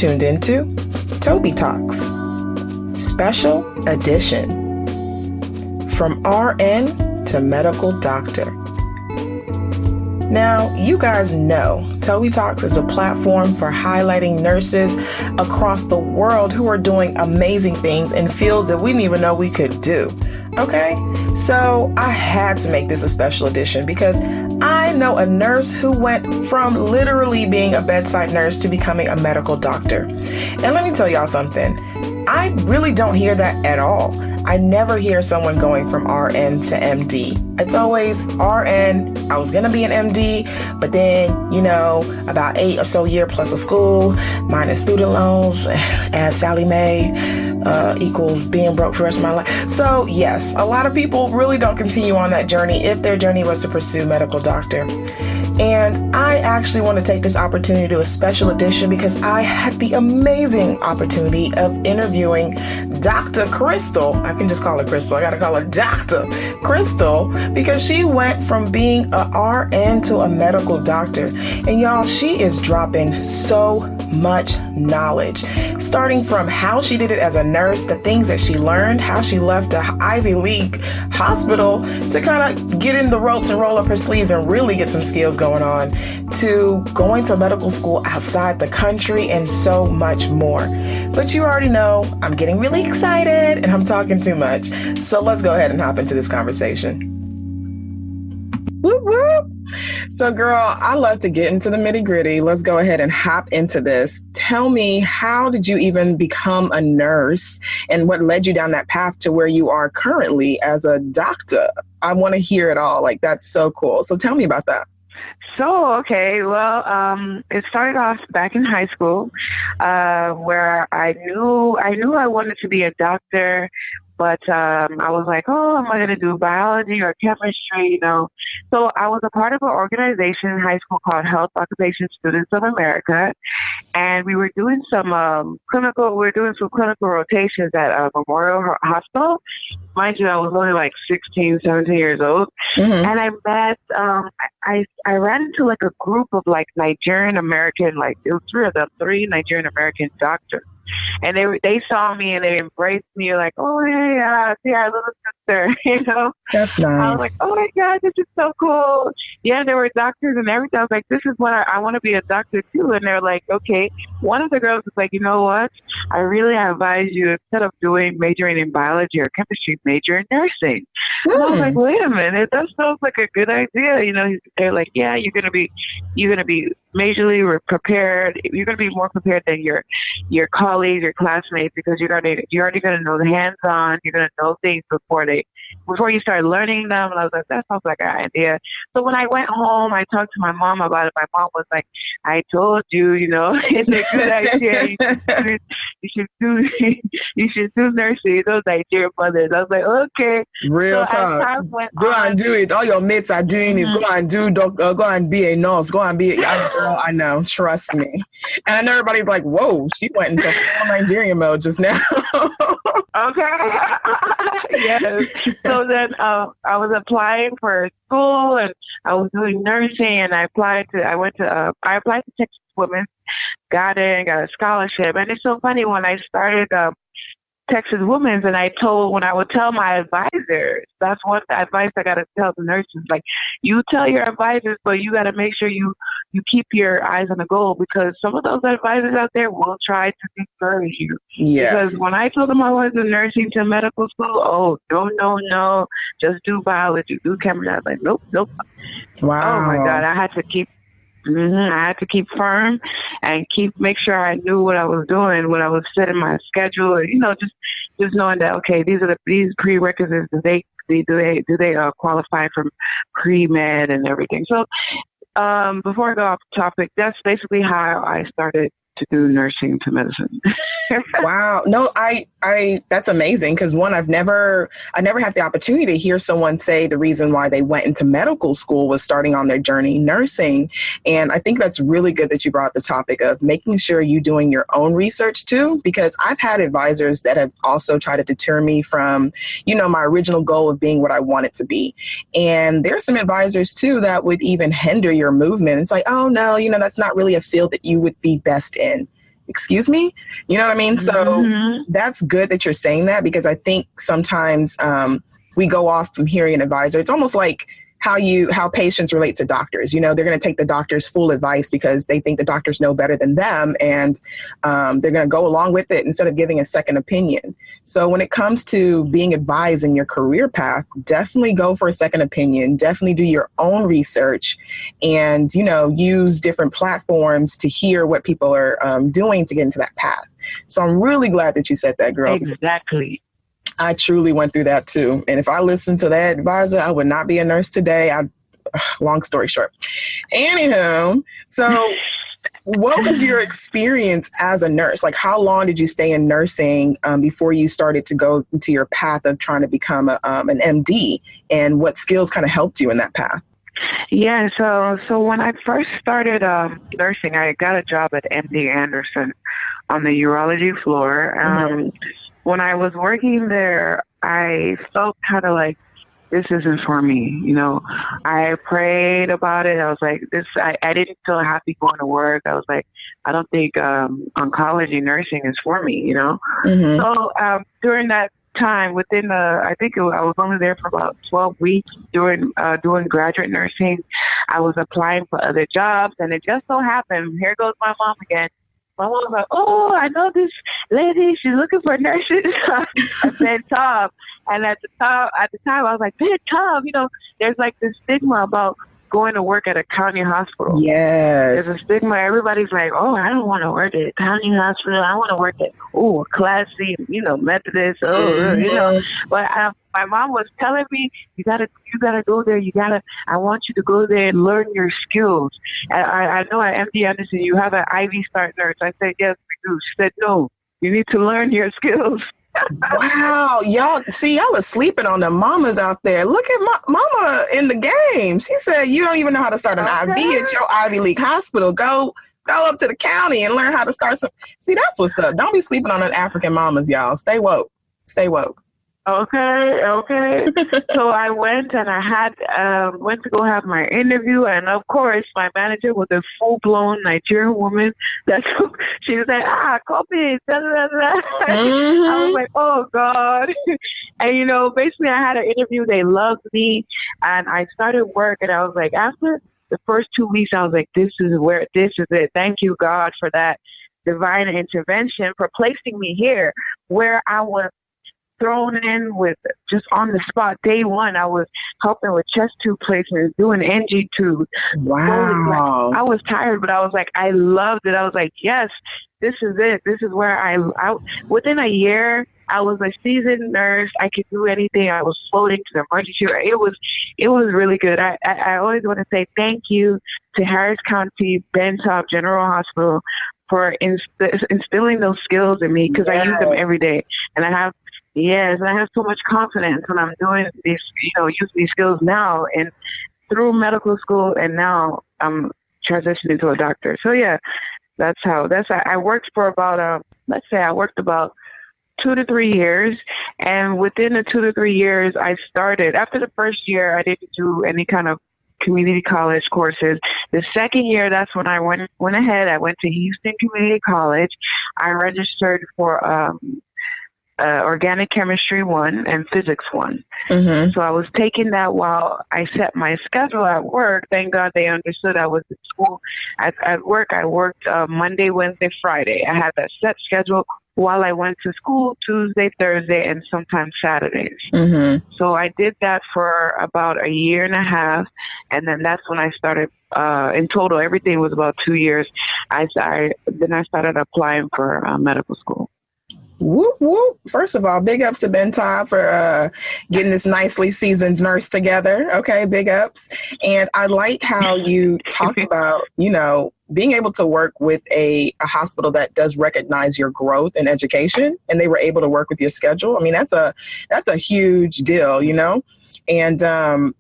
tuned into TobiTalks, Special Edition, from RN to Medical Doctor. Now, you guys know TobiTalks is a platform for highlighting nurses across the world who are doing amazing things in fields that we didn't even know we could do. Okay, so I had to make this a special edition because I know a nurse who went from literally being a bedside nurse to becoming a medical doctor. And let me tell y'all something. I really don't hear that at all. I never hear someone going from RN to MD. It's always RN. I was going to be an MD, but then, about 8 or so year plus of school, minus student loans, as Sally Mae, equals being broke for the rest of my life. So yes, a lot of people really don't continue on that journey if their journey was to pursue medical doctor. And I actually want to take this opportunity to do a special edition because I had the amazing opportunity of interviewing Dr. Crystal. I can just call her Crystal. I got to call her Dr. Crystal because she went from being a RN to a medical doctor. And y'all, she is dropping so much knowledge, starting from how she did it as a nurse, the things that she learned, how she left a Ivy League hospital to kind of get in the ropes and roll up her sleeves and really get some skills going on, to going to medical school outside the country and so much more. But you already know I'm getting really excited and I'm talking too much. So let's go ahead and hop into this conversation. Whoop, whoop. So girl, I love to get into the nitty gritty. Let's go ahead and hop into this. Tell me, how did you even become a nurse and what led you down that path to where you are currently as a doctor? I want to hear it all. Like, that's so cool. So tell me about that. It started off back in high school, where I knew I wanted to be a doctor, but I was like, am I going to do biology or chemistry, So I was a part of an organization in high school called Health Occupation Students of America, and we were doing some clinical rotations at Memorial Hospital. Mind you, I was only like 16, 17 years old, and I met, I ran into like a group of like Nigerian American, like it was three Nigerian American doctors. And they saw me and they embraced me like, oh, hey, see our little sister, That's nice. I was like, oh my God, this is so cool. Yeah, there were doctors and everything. I was like, this is what I want to be a doctor too. And they're like, okay. One of the girls was like, you know what? I really advise you, instead of majoring in biology or chemistry, major in nursing. And I was like, wait a minute, that sounds like a good idea. They're like, yeah, you're gonna be majorly prepared. You're gonna be more prepared than your colleagues, your classmates, because you're already gonna know the hands-on. You're gonna know things before you start learning them. And I was like, that sounds like an idea. So when I went home, I talked to my mom about it. My mom was like, I told you, it's a good idea. You should do nursing. Those Nigerian mothers. I was like, okay. Real talk. Go and do it. All your mates are doing is go and do go and be a nurse. Go and be. I know. Trust me. And I know everybody's like, whoa, she went into full Nigerian mode just now. Okay. Yes. So then I was applying for school and I was doing nursing, and I applied to Texas Women's, got a scholarship. And it's so funny, when I started Texas Women's, and when I would tell my advisors, that's one advice I got to tell the nurses, like, you tell your advisors, but you got to make sure you keep your eyes on the goal, because some of those advisors out there will try to discourage you. Yes. Because when I told them I was in nursing to medical school, no, just do biology, do chemistry. I was like, nope. Wow. Oh my God, I had to keep firm and make sure I knew what I was doing when I was setting my schedule. Just knowing that, okay, these prerequisites. Do they qualify for pre-med and everything? So before I go off topic, that's basically how I started to do nursing to medicine. Wow. No, I that's amazing. Cause one, I never had the opportunity to hear someone say the reason why they went into medical school was starting on their journey nursing. And I think that's really good that you brought the topic of making sure you're doing your own research too, because I've had advisors that have also tried to deter me from, my original goal of being what I want it to be. And there's some advisors too that would even hinder your movement. It's like, oh no, that's not really a field that you would be best in. excuse me? You know what I mean? So that's good that you're saying that, because I think sometimes we go off from hearing an advisor. It's almost like how patients relate to doctors. You know, they're going to take the doctor's full advice because they think the doctors know better than them, and they're going to go along with it instead of giving a second opinion. So when it comes to being advised in your career path, definitely go for a second opinion. Definitely do your own research, and, you know, use different platforms to hear what people are doing to get into that path. So I'm really glad that you said that, girl. Exactly. I truly went through that too. And if I listened to that advisor, I would not be a nurse today. Long story short. Anywho, so what was your experience as a nurse? Like, how long did you stay in nursing before you started to go into your path of trying to become an MD? And what skills kind of helped you in that path? Yeah, so when I first started nursing, I got a job at MD Anderson on the urology floor. When I was working there, I felt kind of like, this isn't for me. You know, I prayed about it. I was like, I didn't feel happy going to work. I was like, I don't think oncology nursing is for me, you know? So during that time, I was only there for about 12 weeks doing graduate nursing. I was applying for other jobs, and it just so happened, here goes my mom again. My mom was like, oh, I know this lady. She's looking for nurses at Ben Taub. And at the time, I was like, Ben Taub, you know, there's like this stigma about going to work at a county hospital. Yes. There's a stigma. Everybody's like, oh, I don't want to work at a county hospital. I want to work at, a classy, you know, Methodist, you know. But my mom was telling me, you gotta go there. I want you to go there and learn your skills. I know at MD Anderson you have an IV start nurse. I said, yes, we do. She said, no, you need to learn your skills. Wow, y'all are sleeping on the mamas out there. Look at mama in the game. She said, you don't even know how to start an IV at your Ivy League hospital. Go up to the county and learn how to start some. See, that's what's up. Don't be sleeping on the African mamas, y'all. Stay woke. Okay. So I went and I had went to go have my interview, and of course my manager was a full-blown Nigerian woman. She was like, copy. Da, da, da. I was like, oh God. And you know, basically I had an interview. They loved me, and I started work. And I was like, after the first 2 weeks, I was like, this is it. Thank you, God, for that divine intervention, for placing me here where I was thrown in with just on the spot. Day one, I was helping with chest tube placements, doing NG tubes. Wow. I was tired, but I was like, I loved it. I was like, yes, this is it. This is where I within a year, I was a seasoned nurse. I could do anything. I was floating to the emergency room. It was really good. I always want to say thank you to Harris County Ben Taub General Hospital for instilling those skills in me, because I use them every day. And I have so much confidence when I'm doing these, using these skills now and through medical school, and now I'm transitioning to a doctor. So yeah, I worked for about, I worked about 2 to 3 years. And within the 2 to 3 years, I started, after the first year, I didn't do any kind of community college courses. The second year, that's when I went ahead. I went to Houston Community College. I registered for Organic Chemistry 1 and Physics 1. Mm-hmm. So I was taking that while I set my schedule at work. Thank God they understood I was at school. At work, I worked Monday, Wednesday, Friday. I had that set schedule while I went to school Tuesday, Thursday, and sometimes Saturdays. Mm-hmm. So I did that for about a year and a half, and then that's when I started. In total, everything was about 2 years. Then I started applying for medical school. Whoop, whoop. First of all, big ups to Ben Taub for getting this nicely seasoned nurse together. Okay, big ups. And I like how you talk about, being able to work with a hospital that does recognize your growth and education, and they were able to work with your schedule. I mean, that's a huge deal, and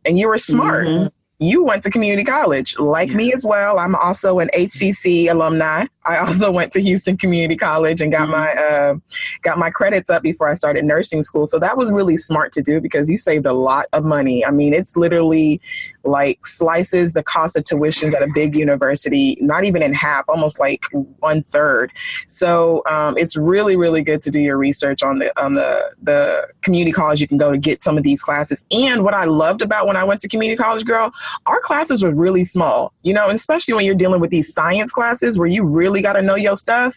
you were smart. Mm-hmm. You went to community college like me as well. I'm also an HCC alumni. I also went to Houston Community College and got my credits up before I started nursing school. So that was really smart to do because you saved a lot of money. I mean, it's literally like slices the cost of tuitions at a big university, not even in half, almost like 1/3. So it's really, really good to do your research on the community college you can go to get some of these classes. And what I loved about when I went to community college, girl, our classes were really small, and especially when you're dealing with these science classes where you really got to know your stuff,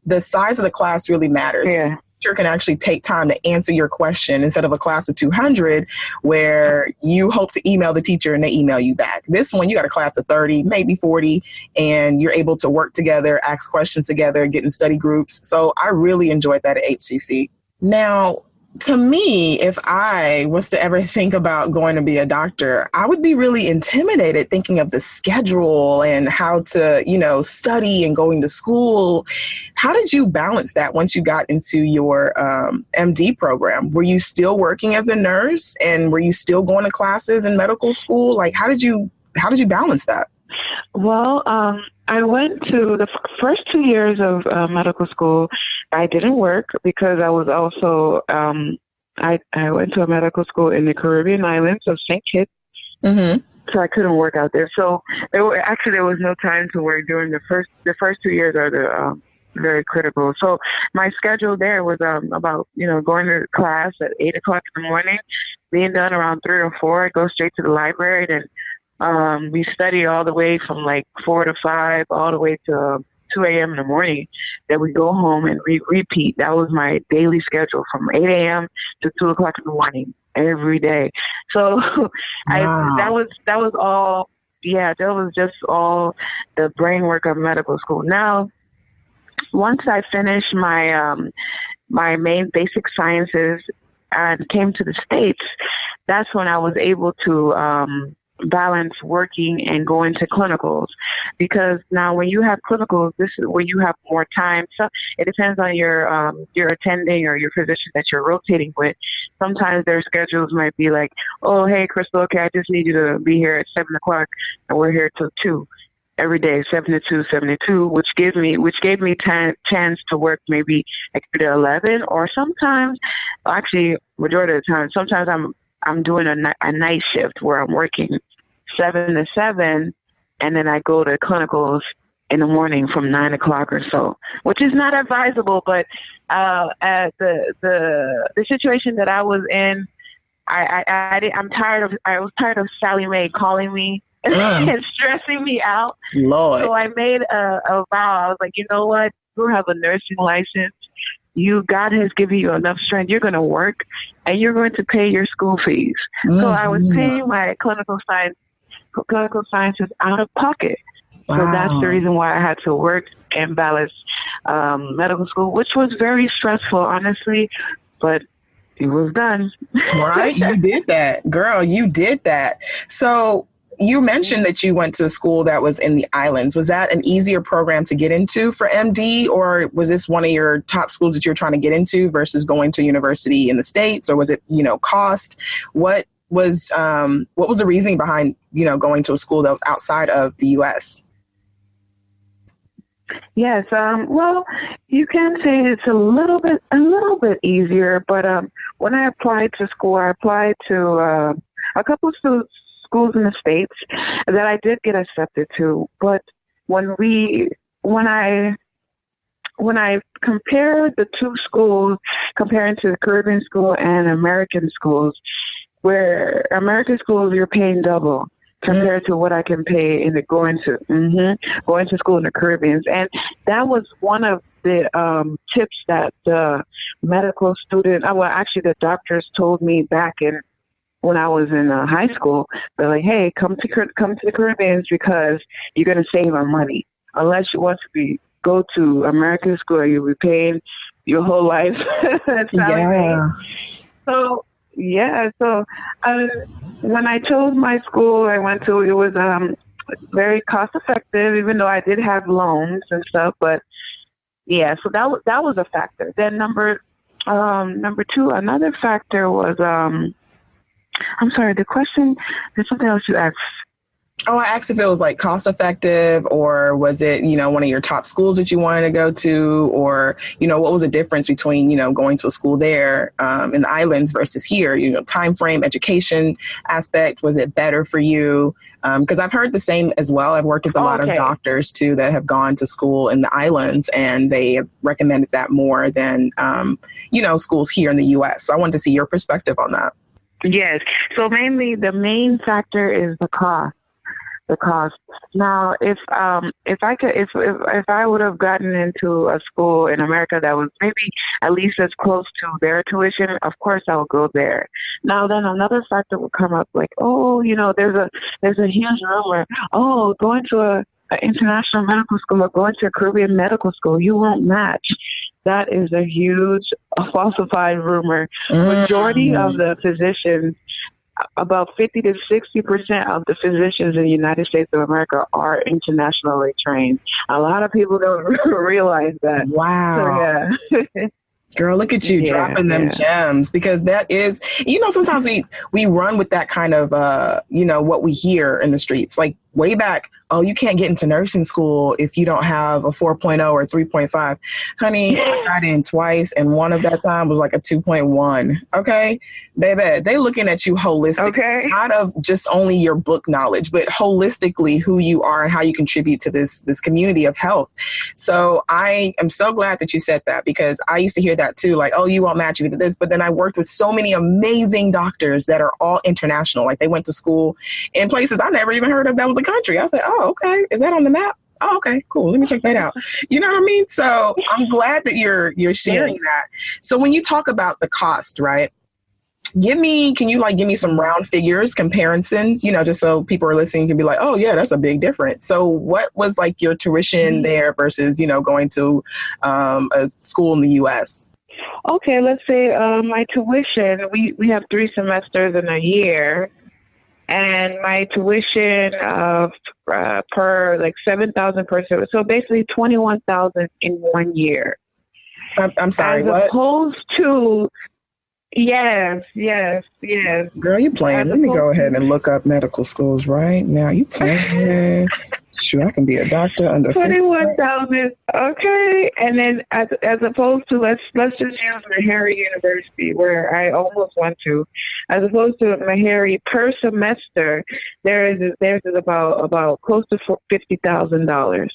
the size of the class really matters. Yeah. Teacher can actually take time to answer your question instead of a class of 200 where you hope to email the teacher and they email you back. This one, you got a class of 30, maybe 40, and you're able to work together, ask questions together, get in study groups. So I really enjoyed that at HCC. Now, to me, if I was to ever think about going to be a doctor, I would be really intimidated thinking of the schedule and how to, study and going to school. How did you balance that once you got into your MD program? Were you still working as a nurse and were you still going to classes in medical school? Like, how did you balance that? Well, I went to the first 2 years of medical school. I didn't work because I was also, I went to a medical school in the Caribbean islands of St. Kitts. Mm-hmm. So I couldn't work out there. So there was no time to work during the first 2 years are the very critical. So my schedule there was about, going to class at 8 o'clock in the morning, being done around 3 or 4, I go straight to the library and we study all the way from like 4 to 5, all the way to 2 a.m. in the morning. Then we go home and repeat. That was my daily schedule from 8 a.m. to 2 o'clock in the morning every day. So wow. that was all. Yeah, that was just all the brain work of medical school. Now, once I finished my my main basic sciences and came to the States, that's when I was able to balance working and going to clinicals, because now when you have clinicals, this is where you have more time. So it depends on your attending or your physician that you're rotating with. Sometimes their schedules might be like, oh, hey, Crystal, okay, I just need you to be here at 7 o'clock and we're here till 2 every day, 7 to 2, which gave me chance to work maybe like 3 to 11, or sometimes, actually majority of the time, sometimes I'm doing a night shift where I'm working 7 to 7, and then I go to clinicals in the morning from 9 o'clock or so, which is not advisable. But at the situation that I was in, I was tired of Sally Mae calling me and stressing me out. Lord. So I made a vow. I was like, you know what? You have a nursing license. God has given you enough strength. You're going to work and you're going to pay your school fees. Mm-hmm. So I was paying my clinical sciences out of pocket. Wow. So that's the reason why I had to work and balance medical school, which was very stressful, honestly, but it was done. Right? You did that. Girl, you did that. So you mentioned that you went to a school that was in the islands. Was that an easier program to get into for MD, or was this one of your top schools that you're trying to get into versus going to university in the States, or was it, cost? What was the reasoning behind, going to a school that was outside of the U.S.? Yes. Well, you can say it's a little bit easier, but when I applied to school, I applied to a couple of schools in the States that I did get accepted to. But when I compare the two schools, comparing to the Caribbean school and American schools, where American schools you're paying double compared to what I can pay in going to school in the Caribbean. And that was one of the tips that the medical student, the doctors told me back when I was in high school. They're like, hey, come to the Caribbean because you're going to save on money. Unless you want to go to American school, you'll be paying your whole life. Yeah. So when I chose my school I went to, it was very cost effective, even though I did have loans and stuff. But yeah, so that was a factor. Then number two, another factor was I'm sorry, the question, there's something else you asked. Oh, I asked if it was like cost effective, or was it, one of your top schools that you wanted to go to, or, what was the difference between, going to a school there in the islands versus here, time frame, education aspect, was it better for you? Because I've heard the same as well. I've worked with a lot of doctors too that have gone to school in the islands, and they have recommended that more than, schools here in the U.S. So I wanted to see your perspective on that. Yes. So mainly the main factor is the cost. Now, if I would have gotten into a school in America that was maybe at least as close to their tuition, of course I would go there. Now, then another factor would come up, like, there's a huge rumor, going to an international medical school or going to a Caribbean medical school, you won't match. That is a huge falsified rumor. Majority of the physicians, about 50 to 60% of the physicians in the United States of America are internationally trained. A lot of people don't realize that. Wow. So, yeah. Girl, look at you dropping them gems, because that is, sometimes we run with that kind of, what we hear in the streets. Like way back, you can't get into nursing school if you don't have a 4.0 or 3.5. Honey, I got in twice, and one of that time was like a 2.1. Okay, baby, they looking at you holistically, not of just only your book knowledge, but holistically who you are and how you contribute to this community of health. So I am so glad that you said that, because I used to hear that too, like, you won't match you with this. But then I worked with so many amazing doctors that are all international. Like they went to school in places I never even heard of that was a country. I said, okay, is that on the map? Oh, okay, cool. Let me check that out. You know what I mean? So I'm glad that you're sharing that. So when you talk about the cost, right? Can you give me some round figures, comparisons, just so people are listening can be like, oh yeah, that's a big difference. So what was like your tuition there versus, going to a school in the U.S.? Okay, let's say my tuition, we have 3 semesters in a year. And my tuition per like 7,000 per semester, so basically 21,000 in 1 year. I'm sorry, as what? Opposed to yes. Girl, you playing? Let me go ahead and look up medical schools right now. You playing? Shoot, I can be a doctor under 21,000. Okay, and then as opposed to let's just use Meharry University, where I almost went to, as opposed to Meharry per semester, there's about close to $50,000.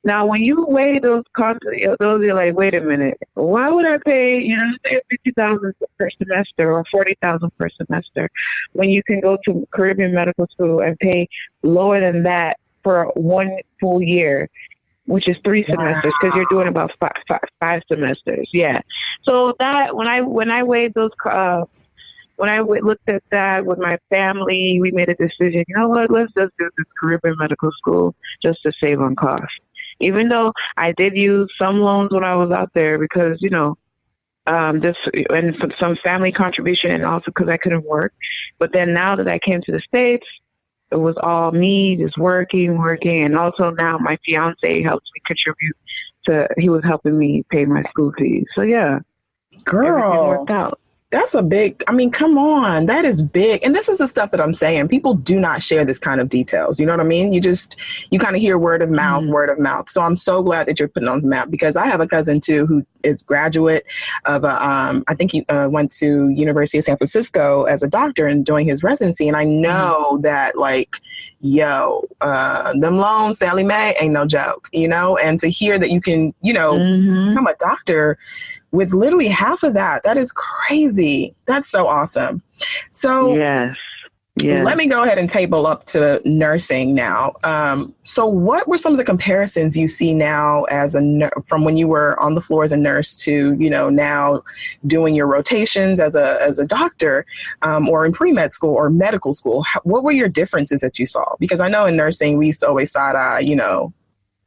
Now, when you weigh those costs, those are like, wait a minute, why would I pay, say $50,000 per semester or $40,000 per semester when you can go to Caribbean medical school and pay lower than that for 1 full year, which is 3 semesters, because you're doing about five semesters. Yeah. So that when I weighed those, when I looked at that with my family, we made a decision. You know what? Let's just do this Caribbean medical school just to save on cost. Even though I did use some loans when I was out there, because this and some family contribution, and also because I couldn't work. But then now that I came to the States, it was all me, just working. And also now my fiance helps me contribute he was helping me pay my school fees. So yeah, girl, everything worked out. That's a big, come on, that is big. And this is the stuff that I'm saying. People do not share this kind of details. You know what I mean? You kind of hear word of mouth. So I'm so glad that you're putting on the map, because I have a cousin too, who is graduate of, I think he went to University of San Francisco as a doctor and doing his residency. And I know that them loans, Sally Mae, ain't no joke, and to hear that you can, become a doctor with literally half of that is crazy. That's so awesome. So yes. Let me go ahead and table up to nursing now. So what were some of the comparisons you see now from when you were on the floor as a nurse to, now doing your rotations as a doctor, or in pre-med school or medical school? What were your differences that you saw? Because I know in nursing, we used to always side-eye,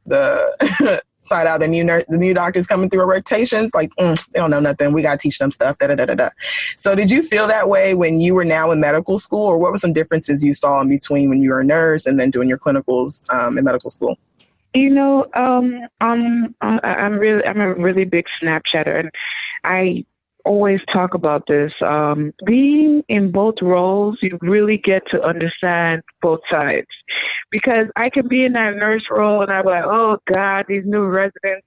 the side out the new doctors coming through our rotations, like they don't know nothing. We got to teach them stuff. So did you feel that way when you were now in medical school, or what were some differences you saw in between when you were a nurse and then doing your clinicals in medical school? I'm a really big Snapchatter, and always talk about this. Being in both roles, you really get to understand both sides. Because I can be in that nurse role and I'm like, oh God, these new residents,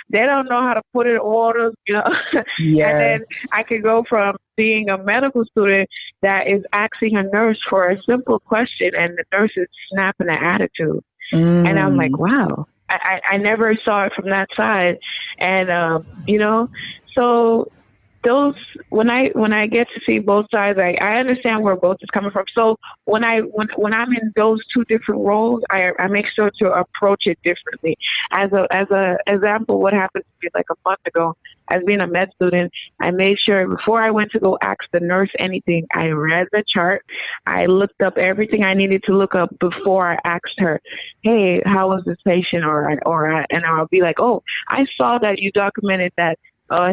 they don't know how to put in orders, you know. Yes. And then I could go from being a medical student that is asking a nurse for a simple question and the nurse is snapping an attitude. And I'm like, wow, I never saw it from that side. And, you know, so those, when I get to see both sides, I understand where both is coming from. So when I'm in those two different roles, I make sure to approach it differently. As a example, what happened to me like a month ago, as being a med student, I made sure before I went to go ask the nurse anything, I read the chart. I looked up everything I needed to look up before I asked her, hey, how was this patient? And I'll be like, oh, I saw that you documented that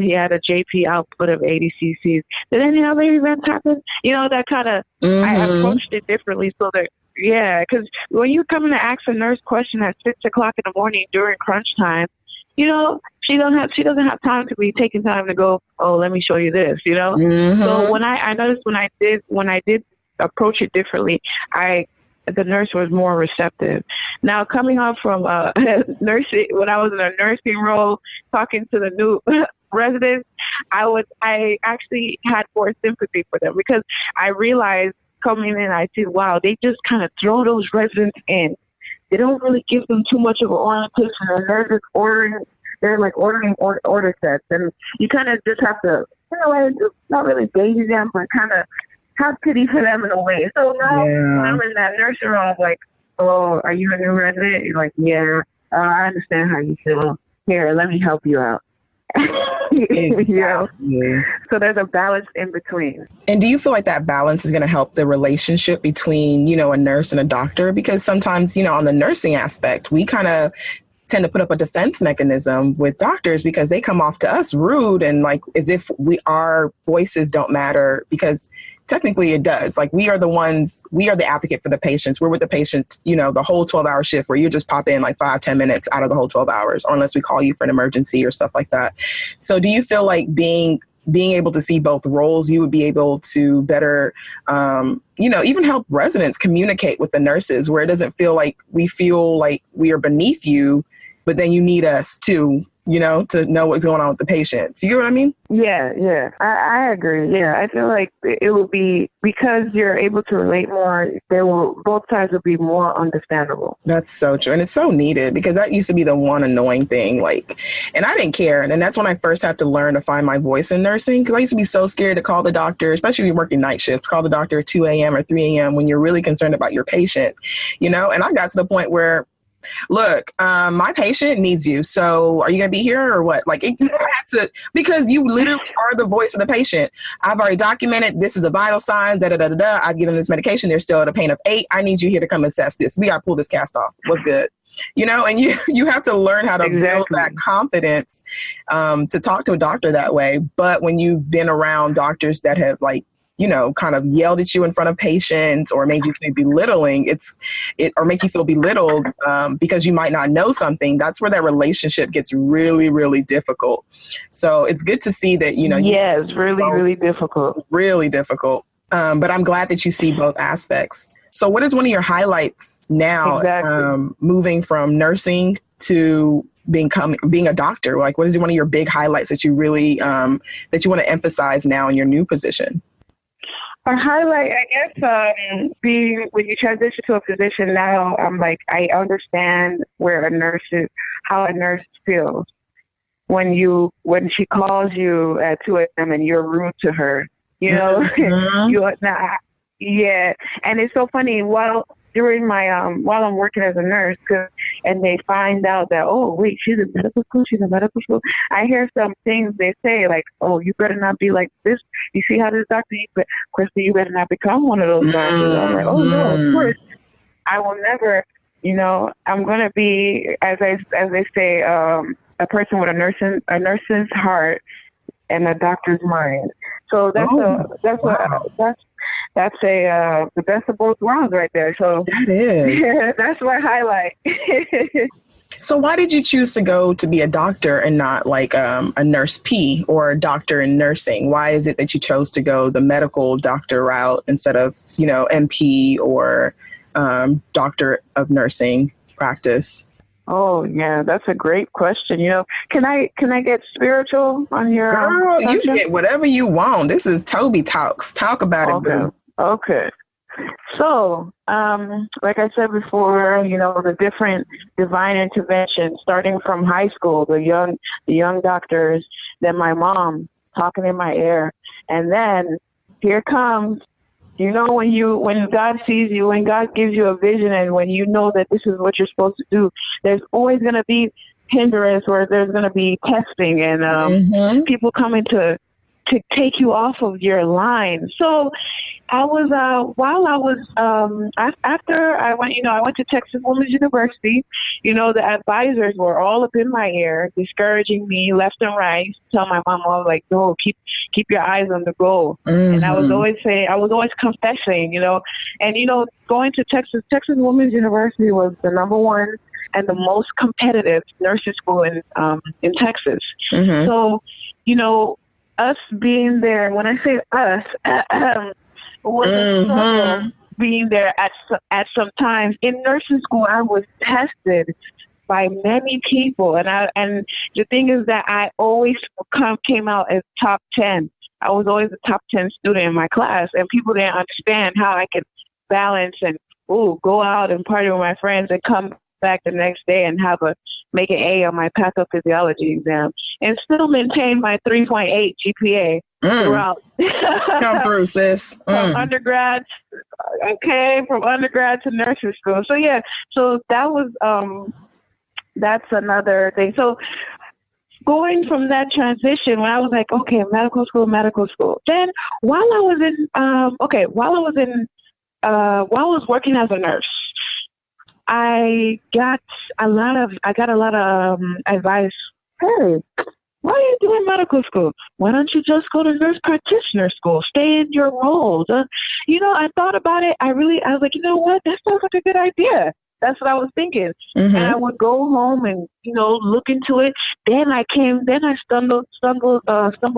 he had a JP output of 80 cc's. Did any other events happen? You know, that kind of, I approached it differently so that, yeah, because when you come in to ask a nurse question at 6 o'clock in the morning during crunch time, you know, she doesn't have time to be taking time to go, oh, let me show you this, you know? So when I noticed when I did approach it differently, the nurse was more receptive. Now, coming off from nursing, when I was in a nursing role, talking to the new residents, I actually had more sympathy for them because I realized coming in, I see, wow, they just kind of throw those residents in. They don't really give them too much of an orientation, and they're just ordering order sets, and you kind of just have to, you know, just not really baby them, but kind of have pity for them in a way. So now when I'm in that nursing room, I'm like, oh, are you a new resident? You're like, yeah, I understand how you feel. Here, let me help you out. Exactly. You know? So there's a balance in between. And do you feel like that balance is going to help the relationship between, you know, a nurse and a doctor? Because sometimes, you know, on the nursing aspect, we kind of tend to put up a defense mechanism with doctors because they come off to us rude and like as if our voices don't matter, because technically it does. Like we are the advocate for the patients. We're with the patient, you know, the whole 12-hour shift where you just pop in like 5-10 minutes out of the whole 12 hours, or unless we call you for an emergency or stuff like that. So do you feel like being able to see both roles, you would be able to better, you know, even help residents communicate with the nurses where it doesn't feel like we are beneath you, but then you need us too, you know, to know what's going on with the patient. Do you know what I mean? Yeah. I agree. Yeah, I feel like it will be, because you're able to relate more, both sides will be more understandable. That's so true. And it's so needed, because that used to be the one annoying thing. Like, and I didn't care. And then that's when I first had to learn to find my voice in nursing, because I used to be so scared to call the doctor, especially if you're working night shifts, call the doctor at 2 a.m. or 3 a.m. when you're really concerned about your patient, you know? And I got to the point where, look, my patient needs you. So are you going to be here or what? Like, I had to, because you literally are the voice of the patient. I've already documented this is a vital sign, I've given this medication. They're still at a pain of 8. I need you here to come assess this. We got to pull this cast off. What's good? You know, and you have to learn how to build that confidence to talk to a doctor that way. But when you've been around doctors that have, like, you know, kind of yelled at you in front of patients or made you feel belittling, or make you feel belittled because you might not know something, that's where that relationship gets really, really difficult. So it's good to see that, you know. Yeah, it's really difficult. Really difficult. But I'm glad that you see both aspects. So what is one of your highlights now, moving from nursing to being a doctor? Like, what is one of your big highlights that you really, that you want to emphasize now in your new position? A highlight, I guess, when you transition to a physician now, I'm like, I understand how a nurse feels when she calls you at 2 a.m. and you're rude to her, you know. Yeah, and it's so funny. During my while I'm working as a nurse, and they find out that, oh wait, she's in medical school. I hear some things they say like, oh, you better not be like this. You see how this doctor, Krista, you better not become one of those doctors. I'm like, oh no, of course, I will never. You know, I'm gonna be, as they say, a person with a nurse's heart and a doctor's mind. So that's the best of both worlds right there. So that is. Yeah, that's my highlight. So why did you choose to go to be a doctor and not like a nurse P or a doctor in nursing? Why is it that you chose to go the medical doctor route instead of, MP or doctor of nursing practice? Oh yeah, that's a great question. Can I get spiritual on your Girl, you question? get whatever you want. This is TobiTalks. Talk about it, boo. Okay. So, like I said before, the different divine interventions, starting from high school, the young doctors, then my mom talking in my ear, and then here comes, when God sees you, when God gives you a vision, and when you know that this is what you're supposed to do, there's always going to be hindrance, or there's going to be testing, and people coming to take you off of your line. So I was, after I went to Texas Women's University, the advisors were all up in my ear, discouraging me left and right. Tell my mom, I was like, no, keep your eyes on the goal. And I was always confessing, and, going to Texas Women's University was the number one and the most competitive nursing school in Texas. So, us being there, when I say us, was a struggle being there at some times. In nursing school, I was tested by many people, and the thing is that I always came out as top 10. I was always a top 10 student in my class, and people didn't understand how I could balance and go out and party with my friends and come back the next day and make an A on my pathophysiology exam and still maintain my 3.8 GPA throughout. Come through, sis. From undergrad to nursing school. So yeah, so that was that's another thing. So going from that transition, when I was like, okay, medical school. Then while I was working as a nurse, I got a lot of advice. Hey, why are you doing medical school? Why don't you just go to nurse practitioner school? Stay in your roles. I thought about it. I was like, you know what? That sounds like a good idea. That's what I was thinking. And I would go home and, look into it. Then I stumbled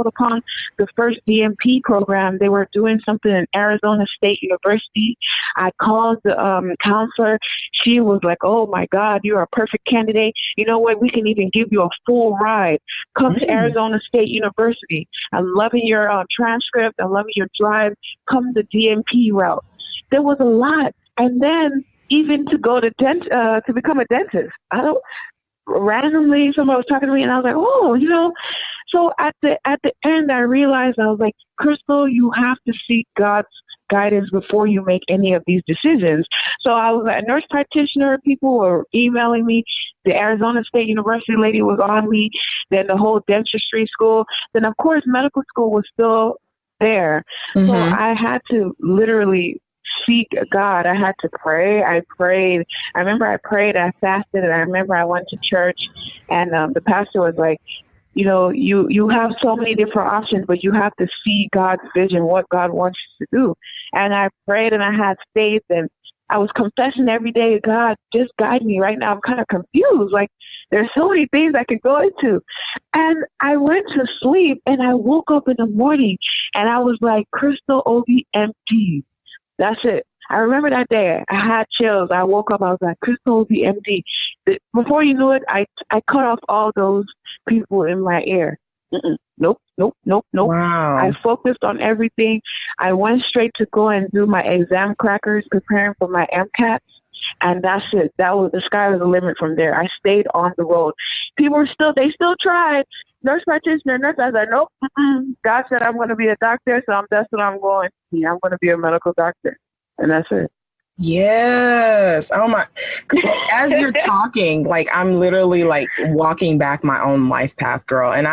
upon the first DMP program. They were doing something in Arizona State University. I called the counselor. She was like, oh my God, you're a perfect candidate. You know what? We can even give you a full ride. Come to Arizona State University. I'm loving your transcript. I'm loving your drive. Come the DMP route. There was a lot. And then even to go to become a dentist. Randomly somebody was talking to me and I was like, so at the end I realized, I was like, Crystal, you have to seek God's guidance before you make any of these decisions. So I was a nurse practitioner. People were emailing me. The Arizona State University lady was on me. Then the whole dentistry school. Then of course medical school was still there. So I had to literally seek God. I had to pray. I prayed. I remember I prayed, I fasted, and I remember I went to church, and the pastor was like, you have so many different options, but you have to see God's vision, what God wants you to do. And I prayed and I had faith, and I was confessing every day, God, just guide me. Right now I'm kind of confused. Like, there's so many things I could go into. And I went to sleep and I woke up in the morning and I was like, Crystal, Obih, MD. That's it. I remember that day. I had chills. I woke up. I was like, Crystal, Obih, MD. Before you knew it, I cut off all those people in my ear. Nope. Wow. I focused on everything. I went straight to go and do my exam crackers, preparing for my MCATs. And that's it. The sky was the limit from there. I stayed on the road. People they still tried. Nurse practitioner, nurse. I was like, nope. God said I'm going to be a doctor, so that's what I'm going to be. I'm going to be a medical doctor. And that's it. Yes. Oh my. As you're talking, like I'm literally like walking back my own life path, girl. And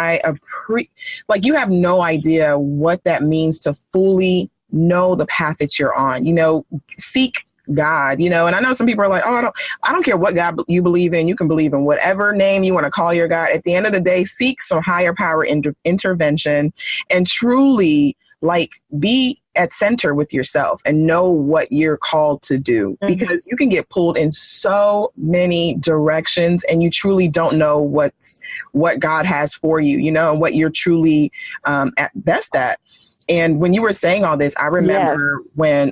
you have no idea what that means to fully know the path that you're on. Seek God, and I know some people are like, oh, I don't care what God you believe in. You can believe in whatever name you want to call your God. At the end of the day, seek some higher power intervention and truly like be at center with yourself and know what you're called to do, because you can get pulled in so many directions and you truly don't know what God has for you, you know, and what you're truly at best at. And when you were saying all this, I remember when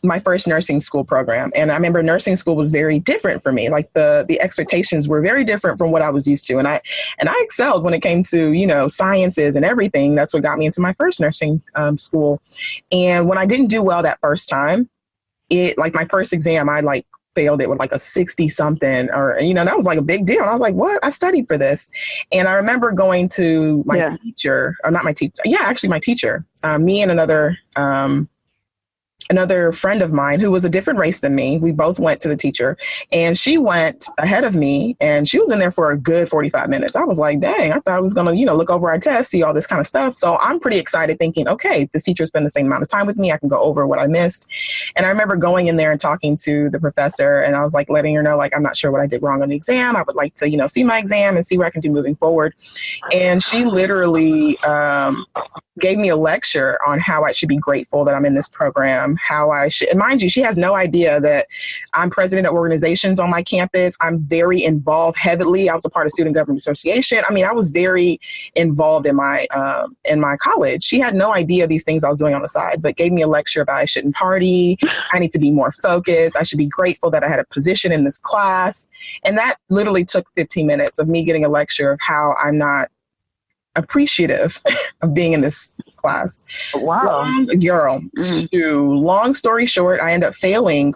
my first nursing school program. And I remember nursing school was very different for me. Like the expectations were very different from what I was used to. And I excelled when it came to, you know, sciences and everything. That's what got me into my first nursing school. And when I didn't do well that first time, like my first exam, I like failed it with like a 60 something, or, you know, that was like a big deal. And I was like, what? I studied for this. And I remember going to my teacher, or not my teacher. Yeah, actually my teacher, me and another friend of mine who was a different race than me. We both went to the teacher, and she went ahead of me, and she was in there for a good 45 minutes. I was like, dang, I thought I was going to, you know, look over our test, see all this kind of stuff. So I'm pretty excited thinking, okay, this teacher spent the same amount of time with me. I can go over what I missed. And I remember going in there and talking to the professor, and I was like letting her know, like, I'm not sure what I did wrong on the exam. I would like to, you know, see my exam and see what I can do moving forward. And she literally gave me a lecture on how I should be grateful that I'm in this program, how I should, and mind you, she has no idea that I'm president of organizations on my campus. I'm very involved heavily. I was a part of Student Government Association. I mean, I was very involved in my college. She had no idea these things I was doing on the side, but gave me a lecture about I shouldn't party. I need to be more focused. I should be grateful that I had a position in this class. And that literally took 15 minutes of me getting a lecture of how I'm not appreciative of being in this class. Wow. Long story short, I ended up failing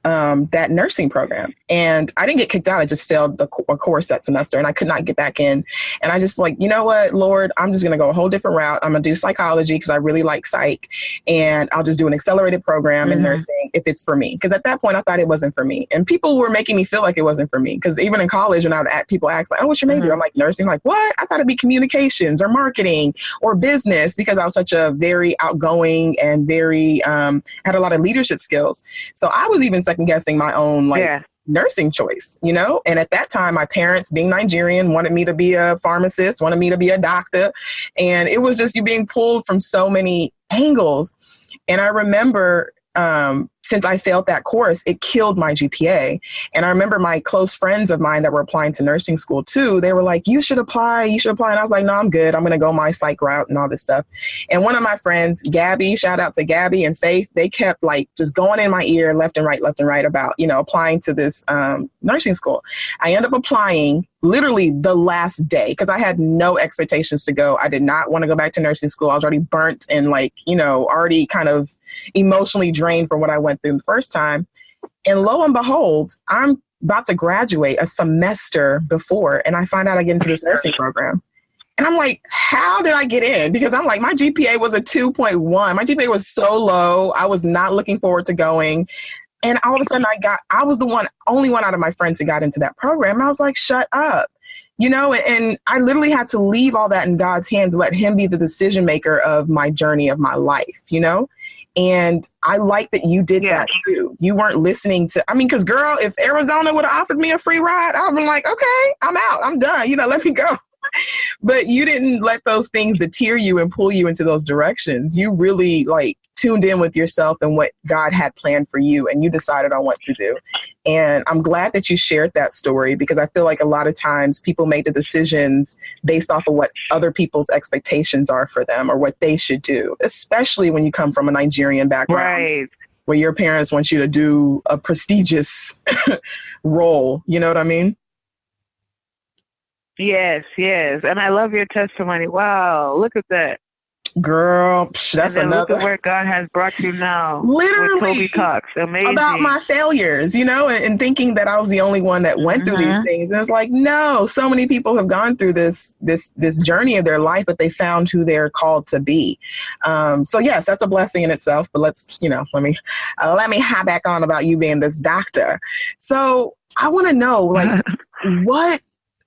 that nursing program, and I didn't get kicked out. I just failed a course that semester, and I could not get back in. And I just like, you know what, Lord, I'm just going to go a whole different route. I'm going to do psychology because I really like psych, and I'll just do an accelerated program in nursing if it's for me. Because at that point, I thought it wasn't for me, and people were making me feel like it wasn't for me. Because even in college, when I would people ask like, "Oh, what's your major?" I'm like, nursing. Like, what? I thought it'd be communications or marketing or business, because I was such a very outgoing and very had a lot of leadership skills. So I was even second guessing my own nursing choice, you know? And at that time, my parents, being Nigerian, wanted me to be a pharmacist, wanted me to be a doctor. And it was just you being pulled from so many angles. And I remember since I failed that course, it killed my GPA. And I remember my close friends of mine that were applying to nursing school too, they were like, you should apply. And I was like, no, I'm good. I'm going to go my psych route and all this stuff. And one of my friends, Gabby, shout out to Gabby and Faith, they kept like just going in my ear left and right about, you know, applying to this nursing school. I ended up applying literally the last day because I had no expectations to go. I did not want to go back to nursing school. I was already burnt and like, you know, already kind of emotionally drained from what I went through the first time. And lo and behold, I'm about to graduate a semester before, and I find out I get into this nursing program. And I'm like, how did I get in? Because I'm like, my GPA was a 2.1. My GPA was so low. I was not looking forward to going. And all of a sudden I was the only one out of my friends who got into that program. And I was like, shut up. You know, and I literally had to leave all that in God's hands, let him be the decision maker of my journey of my life, you know? And I like that you did that too. You weren't listening to, because girl, if Arizona would have offered me a free ride, I would have been like, okay, I'm out. I'm done. You know, let me go. But you didn't let those things deter you and pull you into those directions. You really like tuned in with yourself and what God had planned for you, and you decided on what to do. And I'm glad that you shared that story, because I feel like a lot of times people make the decisions based off of what other people's expectations are for them or what they should do, especially when you come from a Nigerian background. Right. Where your parents want you to do a prestigious role. You know what I mean? Yes. And I love your testimony. Wow. Look at that. Girl, that's another. Look at where God has brought you now. Literally. With TobiTalks. Amazing. About my failures, you know, and thinking that I was the only one that went through these things. And it's like, no, so many people have gone through this journey of their life, but they found who they're called to be. So yes, that's a blessing in itself. But let's, you know, let me hop back on about you being this doctor. So I want to know, like,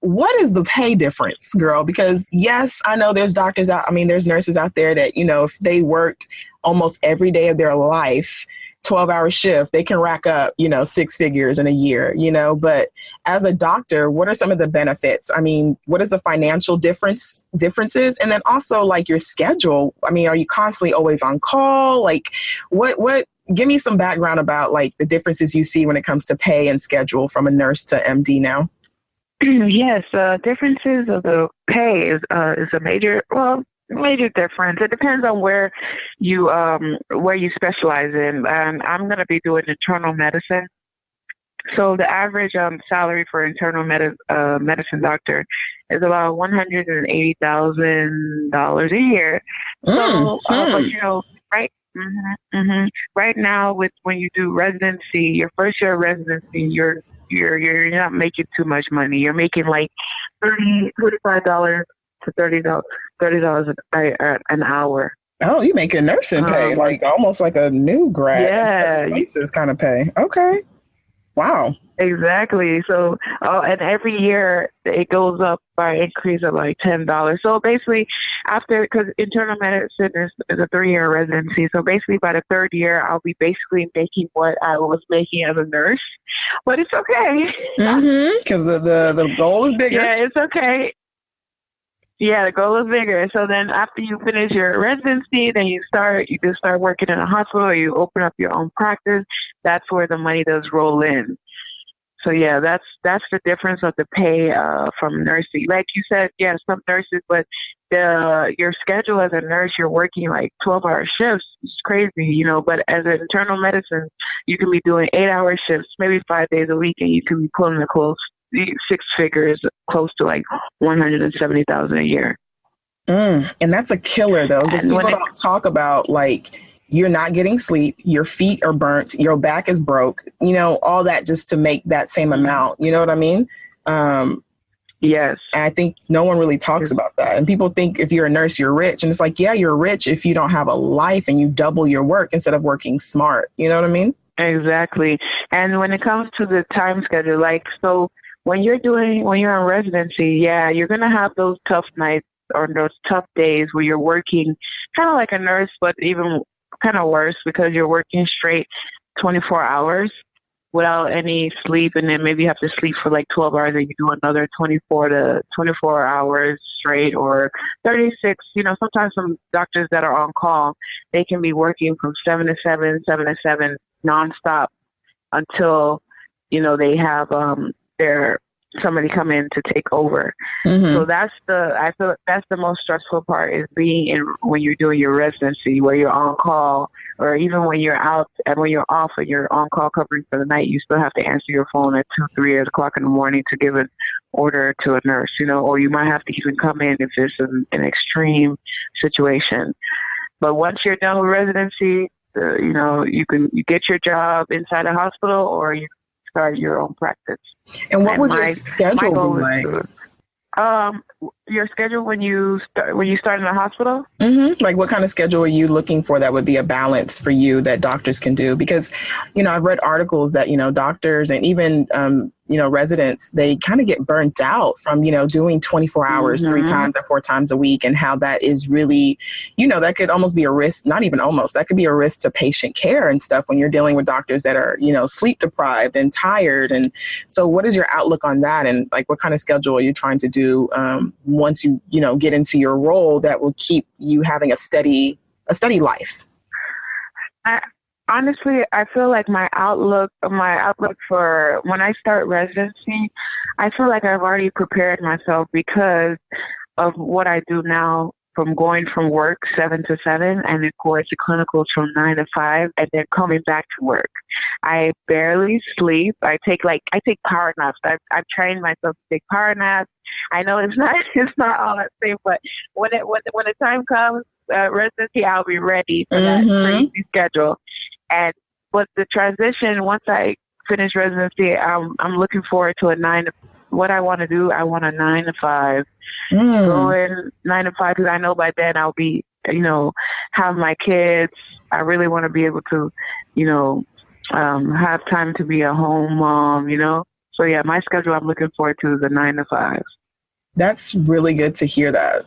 what is the pay difference, girl? Because yes, I know there's there's nurses out there that, you know, if they worked almost every day of their life, 12-hour shift, they can rack up, 6 figures in a year, but as a doctor, what are some of the benefits? I mean, what is the financial differences? And then also like your schedule. I mean, are you constantly always on call? Like what, give me some background about like the differences you see when it comes to pay and schedule from a nurse to MD now. Yes, differences of the pay is a major difference. It depends on where you specialize in. And I'm going to be doing internal medicine. So the average salary for internal medicine doctor is about $180,000 a year. So, but right. Right now, when you do residency, your first year of residency, you're not making too much money. You're making like $25 to $30 an hour. Oh, you make a nursing pay, like almost like a new grad. Yeah, places kind of pay. Okay, wow. Exactly. So, and every year it goes up by an increase of like $10. So basically, because internal medicine is a 3-year residency, so basically by the 3rd year, I'll be basically making what I was making as a nurse. But it's okay. Because the goal is bigger. Yeah, it's okay. Yeah, the goal is bigger. So then after you finish your residency, then you can start working in a hospital, or you open up your own practice. That's where the money does roll in. So yeah, that's the difference of the pay from nursing. Like you said, yeah, some nurses, but your schedule as a nurse, you're working like 12-hour shifts. It's crazy, But as an internal medicine, you can be doing 8-hour shifts, maybe 5 days a week, and you can be pulling the close 6 figures, close to like $170,000 a year. And that's a killer, though, because people don't talk about like, you're not getting sleep, your feet are burnt, your back is broke, all that just to make that same amount. You know what I mean? Yes. And I think no one really talks about that. And people think if you're a nurse, you're rich. And it's like, yeah, you're rich if you don't have a life and you double your work instead of working smart. You know what I mean? Exactly. And when it comes to the time schedule, like, so when you're in residency, yeah, you're going to have those tough nights or those tough days where you're working kind of like a nurse, but even kind of worse because you're working straight 24 hours without any sleep, and then maybe you have to sleep for like 12 hours and you do another 24 hours straight, or 36. Sometimes some doctors that are on call, they can be working from 7 to 7 nonstop until they have somebody come in to take over. So I feel that's the most stressful part, is being when you're doing your residency, where you're on call, or even when you're out and when you're off and you're on call covering for the night, you still have to answer your phone at 2, 3 o'clock in the morning to give an order to a nurse, or you might have to even come in if it's an extreme situation. But once you're done with residency, you get your job inside a hospital, or you start your own practice. And what would your schedule be like? Your schedule when you start in the hospital? Like, what kind of schedule are you looking for that would be a balance for you that doctors can do? Because, I've read articles that, doctors and even, residents, they kind of get burnt out from, doing 24 hours, 3 times or 4 times a week, and how that is really, that could almost be a risk, not even almost, that could be a risk to patient care and stuff when you're dealing with doctors that are, sleep deprived and tired. And so what is your outlook on that? And like, what kind of schedule are you trying to do once you, get into your role that will keep you having a steady life? Honestly, I feel like my outlook for when I start residency, I feel like I've already prepared myself because of what I do now, from going from work 7 to 7 and then going to clinicals from 9 to 5 and then coming back to work. I barely sleep. I take power naps. I've trained myself to take power naps. I know it's not all that same, but when the time comes, residency, I'll be ready for that crazy schedule. But the transition, once I finish residency, I'm looking forward to what I want to do. I want a 9 to 5. Going 9 to 5, because I know by then I'll be, have my kids. I really want to be able to, have time to be a home mom, So yeah, my schedule I'm looking forward to is a 9 to 5. That's really good to hear that,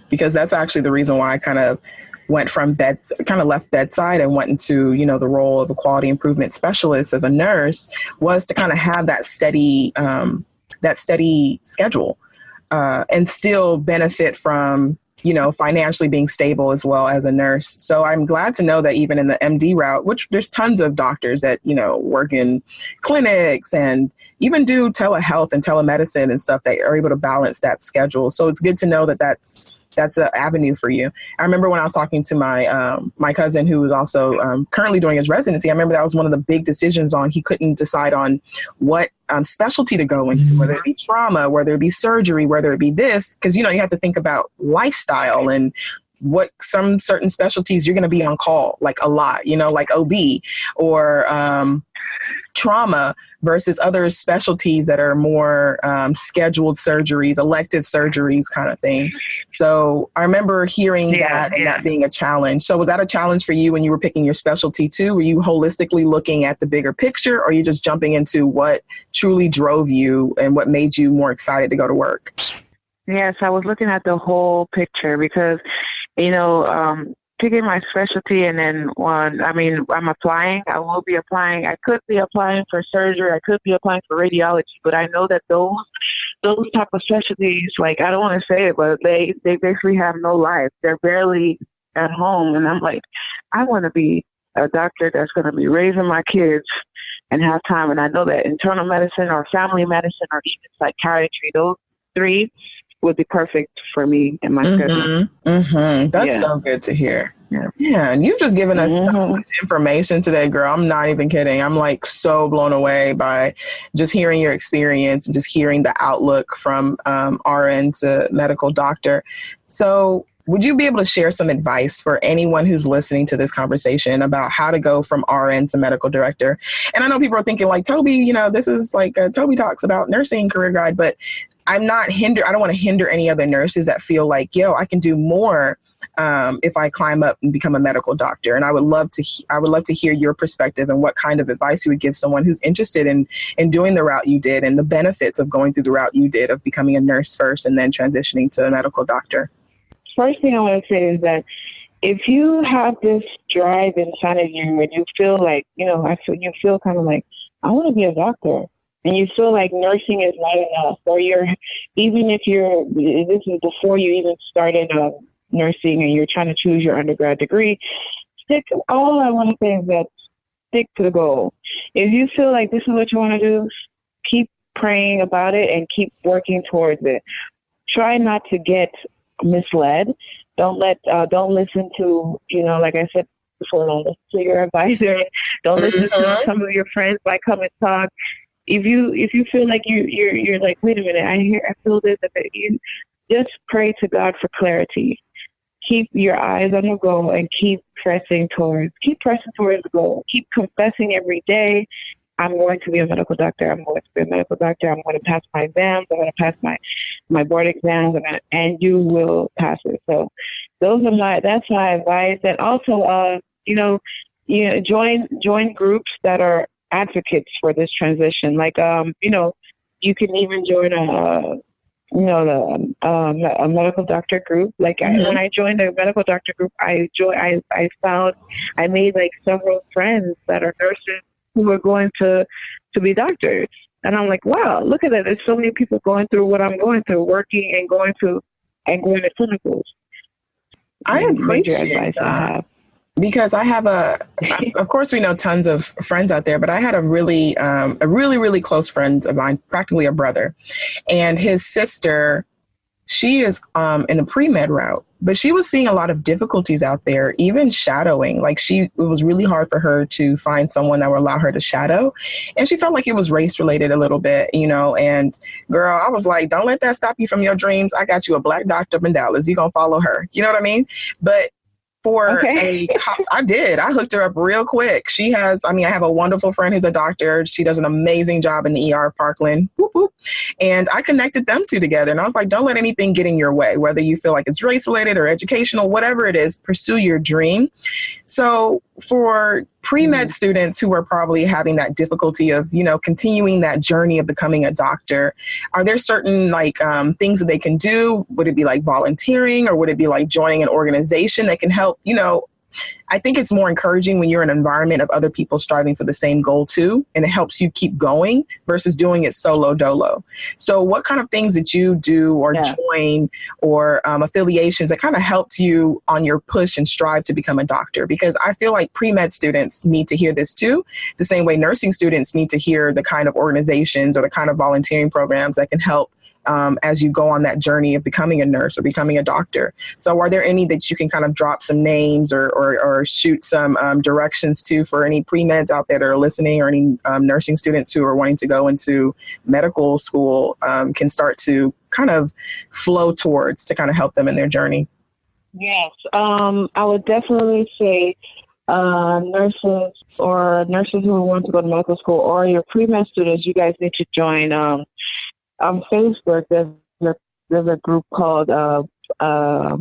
because that's actually the reason why I kind of went from kind of left bedside and went into, the role of a quality improvement specialist as a nurse, was to kind of have that steady schedule, and still benefit from, financially being stable as well as a nurse. So I'm glad to know that even in the MD route, which there's tons of doctors that, work in clinics and even do telehealth and telemedicine and stuff, that are able to balance that schedule. So it's good to know that that's an avenue for you. I remember when I was talking to my cousin, who was also currently doing his residency, I remember that was one of the big decisions he couldn't decide on what specialty to go into, whether it be trauma, whether it be surgery, whether it be this, because, you have to think about lifestyle and what some certain specialties you're going to be on call, like a lot, like OB or trauma versus other specialties that are more scheduled surgeries, elective surgeries kind of thing. So I remember hearing that and that being a challenge. So was that a challenge for you when you were picking your specialty too? Were you holistically looking at the bigger picture, or are you just jumping into what truly drove you and what made you more excited to go to work? Yes, I was looking at the whole picture because, picking my specialty, and then I'm applying. I will be applying. I could be applying for surgery. I could be applying for radiology, but I know that those type of specialties, like, I don't want to say it, but they basically have no life. They're barely at home. And I'm like, I want to be a doctor that's going to be raising my kids and have time. And I know that internal medicine or family medicine or even psychiatry, those three would be perfect for me and my schedule. That's so good to hear. Yeah. And you've just given us so much information today, girl. I'm not even kidding. I'm like so blown away by just hearing your experience and just hearing the outlook from RN to medical doctor. So would you be able to share some advice for anyone who's listening to this conversation about how to go from RN to medical director? And I know people are thinking like, Toby, this is like Toby Talks about nursing career guide, but I don't want to hinder any other nurses that feel like, I can do more if I climb up and become a medical doctor. And I would love to hear your perspective and what kind of advice you would give someone who's interested in doing the route you did and the benefits of going through the route you did of becoming a nurse first and then transitioning to a medical doctor. First thing I want to say is that if you have this drive inside of you and you feel like, you feel kind of like, I want to be a doctor, and you feel like nursing is not enough, or this is before you even started nursing and you're trying to choose your undergrad degree, all I want to say is that stick to the goal. If you feel like this is what you want to do, keep praying about it and keep working towards it. Try not to get misled. Don't listen to, like I said before, don't listen to your advisor. Don't listen to some of your friends might come and talk. If you feel like you're like, wait a minute, I feel this, you just pray to God for clarity. Keep your eyes on the goal and keep pressing towards the goal. Keep confessing every day, I'm going to be a medical doctor. I'm going to be a medical doctor. I'm going to pass my exams. I'm going to pass my board exams, and you will pass it. So that's my advice. And also, join groups that are advocates for this transition. Like, you can even join a medical doctor group. Like when I joined the medical doctor group, I made like several friends that are nurses who are going to be doctors. And I'm like, wow, look at that. There's so many people going through what I'm going through, working and going to clinicals. I appreciate that. Because I have of course we know tons of friends out there, but I had a really, really close friend of mine, practically a brother, and his sister, she is in the pre-med route, but she was seeing a lot of difficulties out there, even shadowing. Like it was really hard for her to find someone that would allow her to shadow. And she felt like it was race related a little bit, and girl, I was like, don't let that stop you from your dreams. I got you a black doctor in Dallas. You're going to follow her. You know what I mean? But I hooked her up real quick. I have a wonderful friend who's a doctor. She does an amazing job in the ER of Parkland. Whoop, whoop. And I connected them two together. And I was like, don't let anything get in your way, whether you feel like it's race related or educational, whatever it is, pursue your dream. So for pre-med students who are probably having that difficulty of, continuing that journey of becoming a doctor, are there certain things that they can do? Would it be like volunteering, or would it be like joining an organization that can help, I think it's more encouraging when you're in an environment of other people striving for the same goal too, and it helps you keep going versus doing it solo dolo. So what kind of things that you do or join or affiliations that kind of helps you on your push and strive to become a doctor? Because I feel like pre-med students need to hear this too, the same way nursing students need to hear the kind of organizations or the kind of volunteering programs that can help as you go on that journey of becoming a nurse or becoming a doctor. So are there any that you can kind of drop some names or shoot some directions to for any pre-meds out there that are listening, or any nursing students who are wanting to go into medical school can start to kind of flow towards to kind of help them in their journey? Yes, I would definitely say nurses who want to go to medical school, or your pre-med students, you guys need to join on Facebook. There's a group called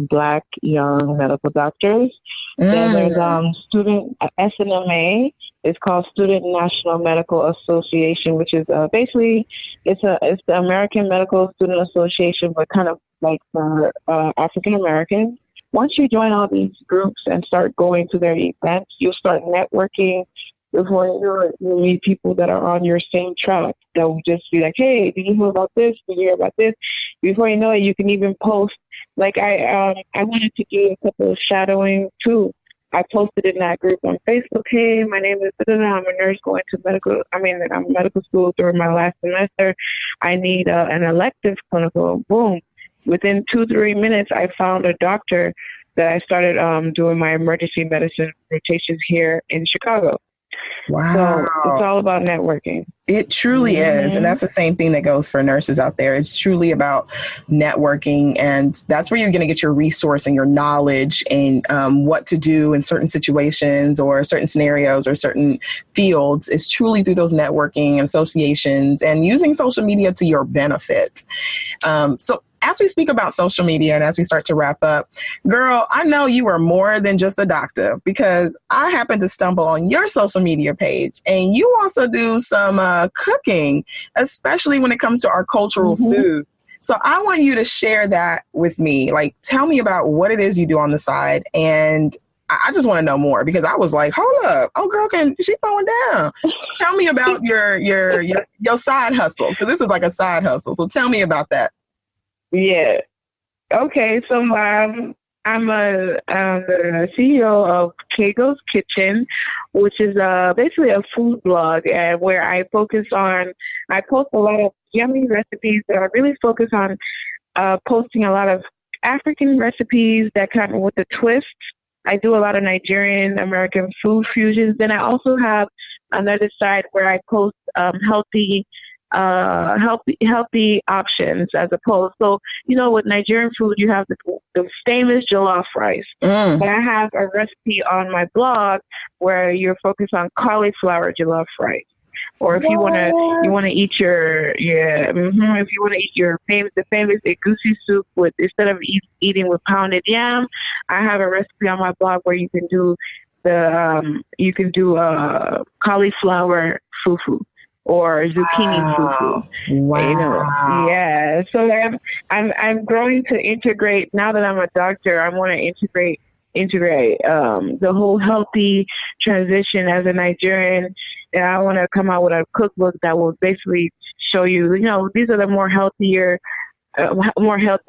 Black Young Medical Doctors. Then there's student SNMA. It's called Student National Medical Association, which is basically it's the American Medical Student Association, but kind of like for African Americans. Once you join all these groups and start going to their events, you'll start networking. Before you meet people that are on your same track, that will just be like, hey, did you hear about this? Did you hear about this? Before you know it, you can even post. Like I wanted to do a couple of shadowing too. I posted in that group on Facebook, hey, my name is, I'm a nurse going to I'm medical school during my last semester. I need an elective clinical. Boom. Within 2-3 minutes, I found a doctor that I started doing my emergency medicine rotations here in Chicago. Wow. So it's all about networking. It truly is. And that's the same thing that goes for nurses out there. It's truly about networking. And that's where you're going to get your resource and your knowledge and what to do in certain situations or certain scenarios or certain fields. Is truly through those networking associations and using social media to your benefit. So as we speak about social media and as we start to wrap up, girl, I know you are more than just a doctor, because I happened to stumble on your social media page, and you also do some cooking, especially when it comes to our cultural food. So I want you to share that with me. Like, tell me about what it is you do on the side. And I just want to know more, because I was like, hold up. Oh, girl, she throwing down. Tell me about your side hustle, because this is like a side hustle. So tell me about that. Yeah. Okay. So I'm the CEO of Kego's Kitchen, which is basically a food blog, and where I post a lot of yummy recipes that I really focus on posting a lot of African recipes that kind of with a twist. I do a lot of Nigerian American food fusions. Then I also have another side where I post healthy options as opposed. So, with Nigerian food, you have the famous jollof rice. But I have a recipe on my blog where you're focused on cauliflower jollof rice. Or if you want to eat if you want to eat the famous egusi soup instead of eating with pounded yam, I have a recipe on my blog where you can do cauliflower fufu or zucchini fufu. Wow. Yeah. So I'm growing to integrate. Now that I'm a doctor, I want to integrate the whole healthy transition as a Nigerian. And I want to come out with a cookbook that will basically show you, these are the more healthier, more health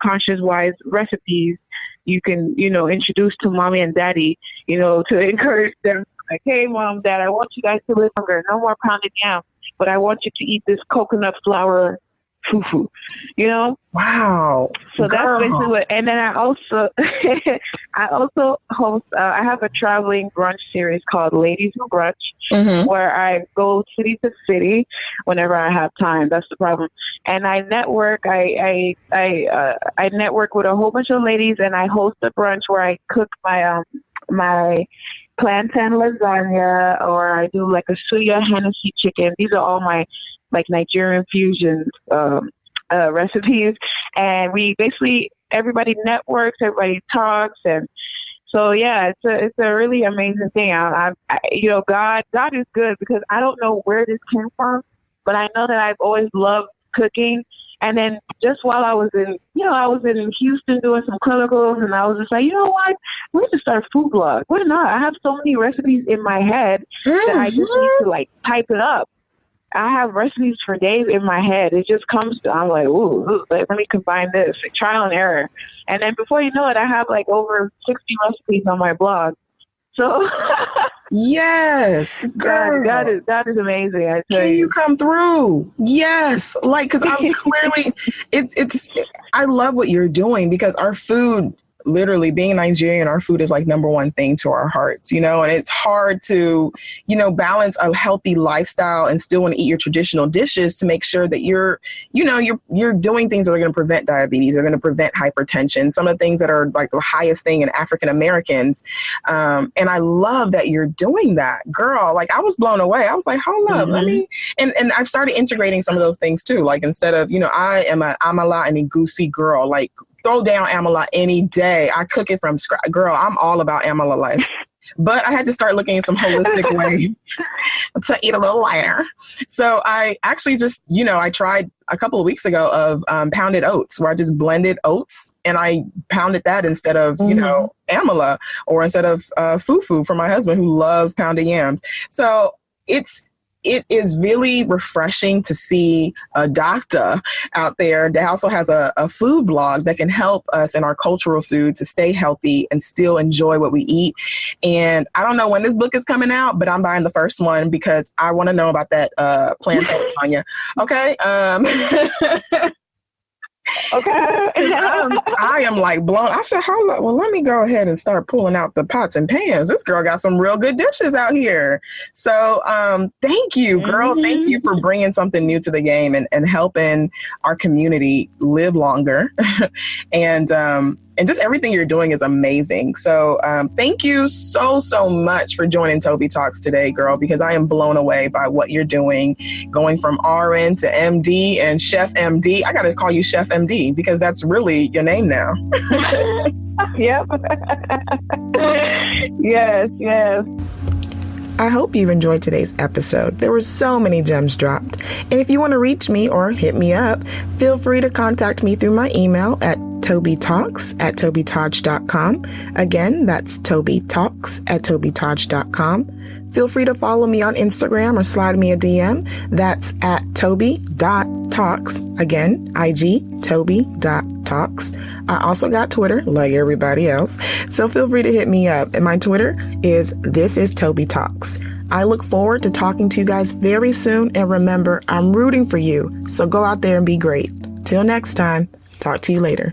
conscious wise recipes you can, introduce to mommy and daddy, to encourage them. Like, hey, mom, dad, I want you guys to live longer. No more pounded yam, but I want you to eat this coconut flour fufu, Wow. So that's basically what. And then I also host. I have a traveling brunch series called Ladies Who Brunch, where I go city to city whenever I have time. That's the problem. And I network. I network with a whole bunch of ladies, and I host a brunch where I cook my plantain lasagna, or I do like a suya Hennessy chicken. These are all my Nigerian fusion recipes, and we basically everybody networks, everybody talks, and So yeah, it's a really amazing thing. God is good because I don't know where this came from, but I know that I've always loved cooking. And then just while I was in Houston doing some clinicals, and I was just like, you know what? We need to start a food blog. Why not? I have so many recipes in my head that I just need to like type it up. I have recipes for days in my head. It just comes to, I'm like, ooh, let me combine this, like, trial and error. And then before you know it, I have like over 60 recipes on my blog. So yes, girl, that is amazing. I tell Can you. you come through? Yes, like because I'm clearly I love what you're doing because our food. Literally being Nigerian, our food is like number one thing to our hearts, and it's hard to, balance a healthy lifestyle and still want to eat your traditional dishes to make sure that you're doing things that are going to prevent diabetes, are going to prevent hypertension, some of the things that are like the highest thing in African Americans. And I love that you're doing that, girl. Like I was blown away. I was like, hold up, let me, and I've started integrating some of those things too. Like instead of, I am a amala and a goosey girl, like throw down amala any day. I cook it from scratch. Girl, I'm all about amala life. But I had to start looking at some holistic ways to eat a little lighter. So I actually just, I tried a couple of weeks ago of pounded oats where I just blended oats and I pounded that instead of, amala or instead of fufu for my husband who loves pounded yams. So it is really refreshing to see a doctor out there that also has a food blog that can help us in our cultural food to stay healthy and still enjoy what we eat. And I don't know when this book is coming out, but I'm buying the first one because I want to know about that plantain lasagna. Okay. Okay. I am like blown. I said, hold up. Well, let me go ahead and start pulling out the pots and pans. This girl got some real good dishes out here. So thank you, girl. Thank you for bringing something new to the game and helping our community live longer. And just everything you're doing is amazing. So thank you so much for joining TobiTalks today, girl, because I am blown away by what you're doing, going from RN to MD and Chef MD. I got to call you Chef MD because that's really your name now. Yep. Yes. I hope you've enjoyed today's episode. There were so many gems dropped. And if you want to reach me or hit me up, feel free to contact me through my email at TobiTalks@TobiTalks.com. Again, that's TobiTalks@TobiTalks.com. Feel free to follow me on Instagram or slide me a DM. That's at Tobi.Talks. Again, IG, Tobi.Talks. I also got Twitter, like everybody else. So feel free to hit me up. And my Twitter is This Is TobiTalks. I look forward to talking to you guys very soon. And remember, I'm rooting for you. So go out there and be great. Till next time, talk to you later.